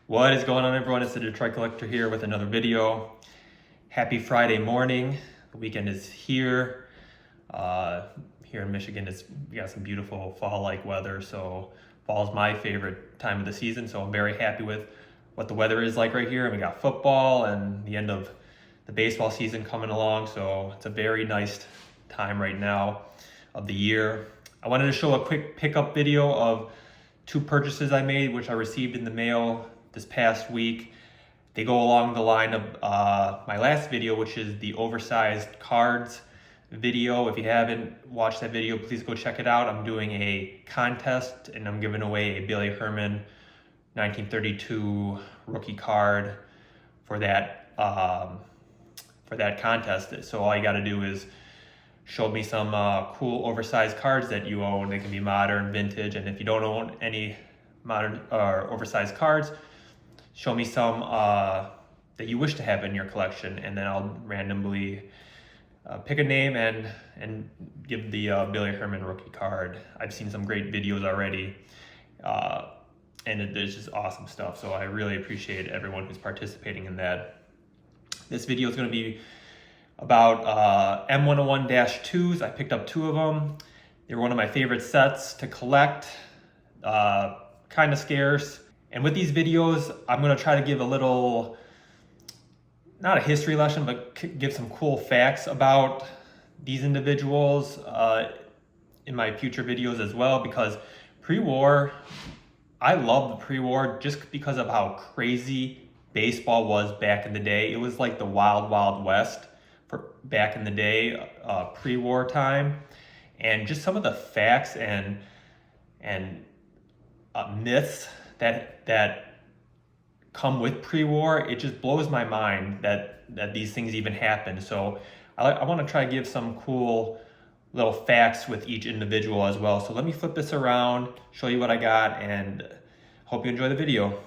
What is going on, everyone? It's the Detroit Collector here with another video. Happy Friday morning. The weekend is here. Here in Michigan, we got some beautiful fall-like weather, so fall is my favorite time of the season, so I'm very happy with what the weather is like right here. And we got football and the end of the baseball season coming along, so it's a very nice time right now of the year. I wanted to show a quick pickup video of two purchases I made, which I received in the mail this past week. They go along the line of my last video, which is the oversized cards video. If you haven't watched that video, please go check it out. I'm doing a contest and I'm giving away a Billy Herman 1932 rookie card for that contest. So all you got to do is show me some cool oversized cards that you own. They can be modern, vintage, and if you don't own any modern or oversized cards, show me some that you wish to have in your collection, and then I'll randomly pick a name and give the Billy Herman rookie card. I've seen some great videos already, and it's just awesome stuff, so I really appreciate everyone who's participating in that. This video is going to be about M101-2s. I picked up two of them. They're one of my favorite sets to collect, kind of scarce. And with these videos, I'm going to try to give a little, not a history lesson, but give some cool facts about these individuals in my future videos as well, because pre-war, I love the pre-war just because of how crazy baseball was back in the day. It was like the wild, wild west for back in the day, pre-war time. And just some of the facts and myths that come with pre-war, it just blows my mind that these things even happen. So I want to try to give some cool little facts with each individual as well. So let me flip this around, show you what I got, and hope you enjoy the video.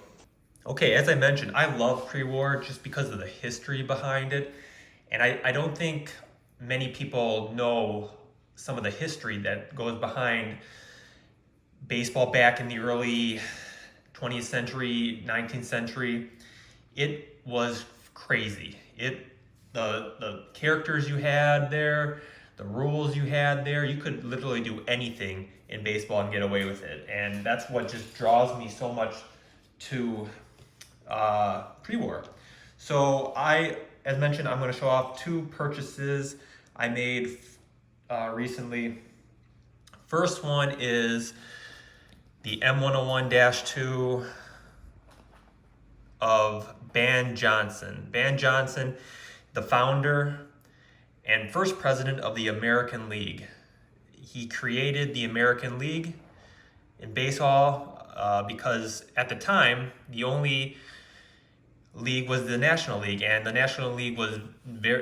Okay, as I mentioned, I love pre-war just because of the history behind it. And I don't think many people know some of the history that goes behind baseball back in the early 20th century, 19th century. It was crazy. The characters you had there, the rules you had there, you could literally do anything in baseball and get away with it. And that's what just draws me so much to pre-war. So as mentioned, I'm going to show off two purchases I made recently. First one is the M101-2 of Van Johnson. Van Johnson, the founder and first president of the American League. He created the American League in baseball because at the time, the only league was the National League, and the National League was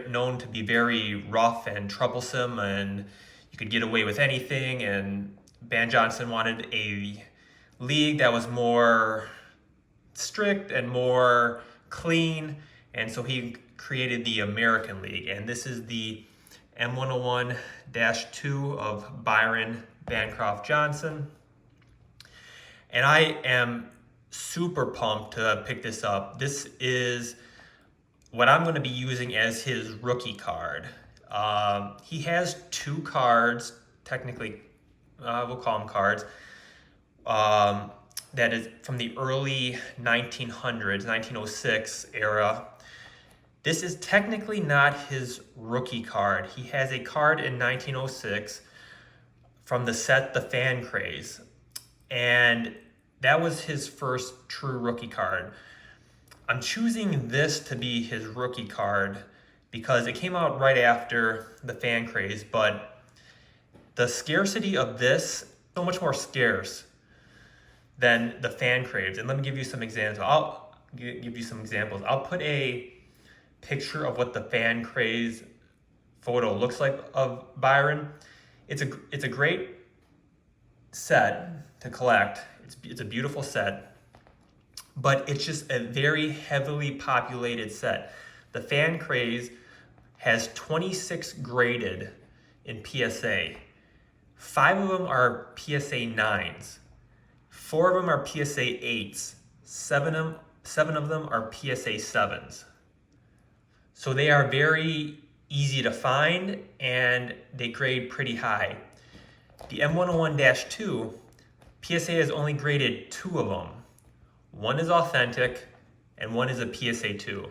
known to be very rough and troublesome, and you could get away with anything. And Van Johnson wanted a league that was more strict and more clean, and so he created the American League. And this is the M101-2 of Byron Bancroft Johnson. And I am super pumped to pick this up. This is what I'm going to be using as his rookie card. He has two cards, technically, we'll call them cards, that is from the early 1900s, 1906 era. This is technically not his rookie card. He has a card in 1906 from the set The Fan Craze, and that was his first true rookie card. I'm choosing this to be his rookie card because it came out right after The Fan Craze, but the scarcity of this is so much more scarce than The Fan Craze. And let me give you some examples. I'll put a picture of what the Fan Craze photo looks like of Byron. It's a great set to collect. It's a beautiful set, but it's just a very heavily populated set. The Fan Craze has 26 graded in PSA. 5 of them are PSA 9s. 4 of them are PSA 8s. 7 of them are PSA 7s. So they are very easy to find and they grade pretty high. The M101-2, PSA has only graded 2 of them. One is authentic and one is a PSA 2.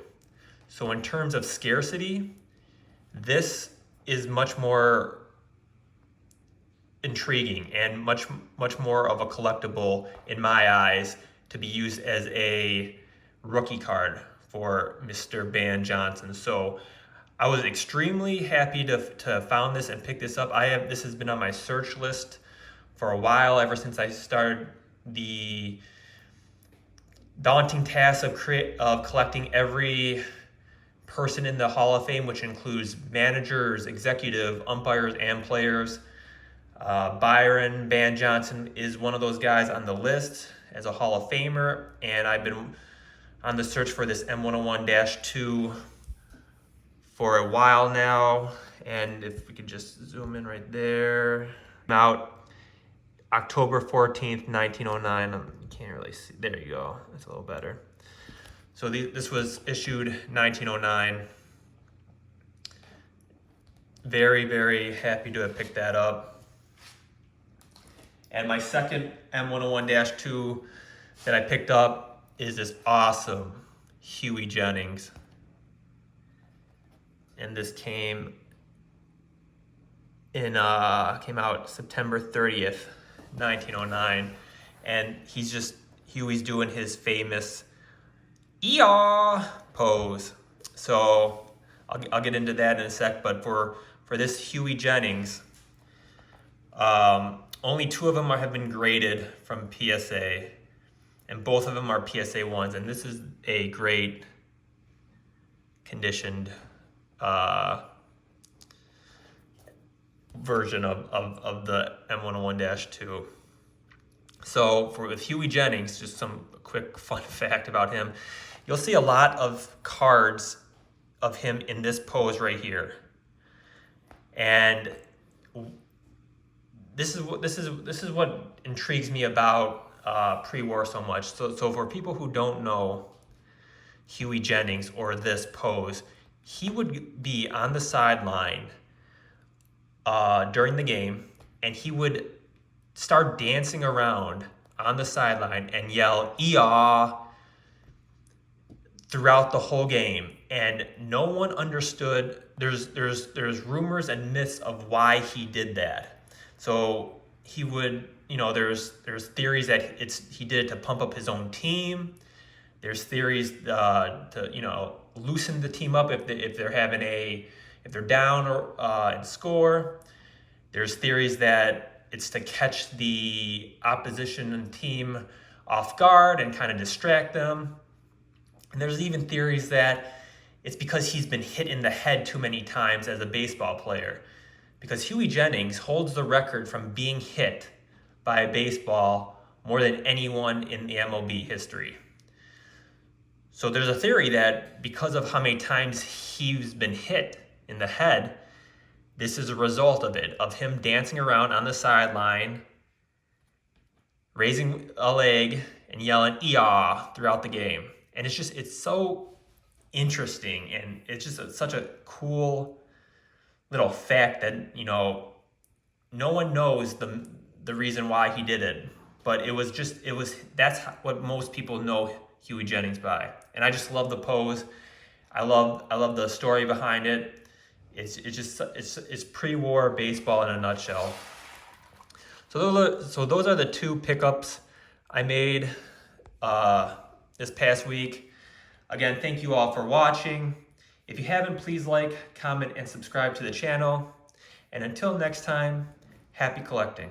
So in terms of scarcity, this is much more intriguing and much more of a collectible in my eyes to be used as a rookie card for Mr. Ban Johnson. So I was extremely happy to found this and pick this up. This has been on my search list for a while, ever since I started the daunting task of collecting every person in the Hall of Fame, which includes managers, executive, umpires, and players. Byron Ban Johnson is one of those guys on the list as a Hall of Famer, and I've been on the search for this M101-2 for a while now. And if we could just zoom in right there. Out October 14th, 1909. You can't really see. There you go. That's a little better. So this was issued 1909. Very, very happy to have picked that up. And my second M101-2 that I picked up is this awesome Huey Jennings. And this came out September 30th, 1909. And Huey's doing his famous "Eeyaw" pose. So I'll get into that in a sec, but for this Huey Jennings, only 2 of them have been graded from PSA, and both of them are PSA 1s, and this is a great conditioned version of the M101-2. So with Huey Jennings, just some quick fun fact about him, you'll see a lot of cards of him in this pose right here. And this is what intrigues me about pre-war so much. So for people who don't know Huey Jennings or this pose, he would be on the sideline during the game, and he would start dancing around on the sideline and yell "Eeyaw" throughout the whole game, and no one understood. There's rumors and myths of why he did that. So he would, there's theories that he did it to pump up his own team. There's theories to loosen the team up if they're down or and score. There's theories that it's to catch the opposition team off guard and kind of distract them. And there's even theories that it's because he's been hit in the head too many times as a baseball player. Because Huey Jennings holds the record from being hit by a baseball more than anyone in the MLB history. So there's a theory that because of how many times he's been hit in the head, this is a result of it, of him dancing around on the sideline, raising a leg and yelling "Eeyaw" throughout the game. And it's so interesting, and it's just such a cool little fact that, no one knows the reason why he did it, but that's what most people know Huey Jennings by. And I just love the pose. I love the story behind it. It's pre-war baseball in a nutshell. So those are the 2 pickups I made this past week. Again, thank you all for watching. If you haven't, please like, comment, and subscribe to the channel. And until next time, happy collecting.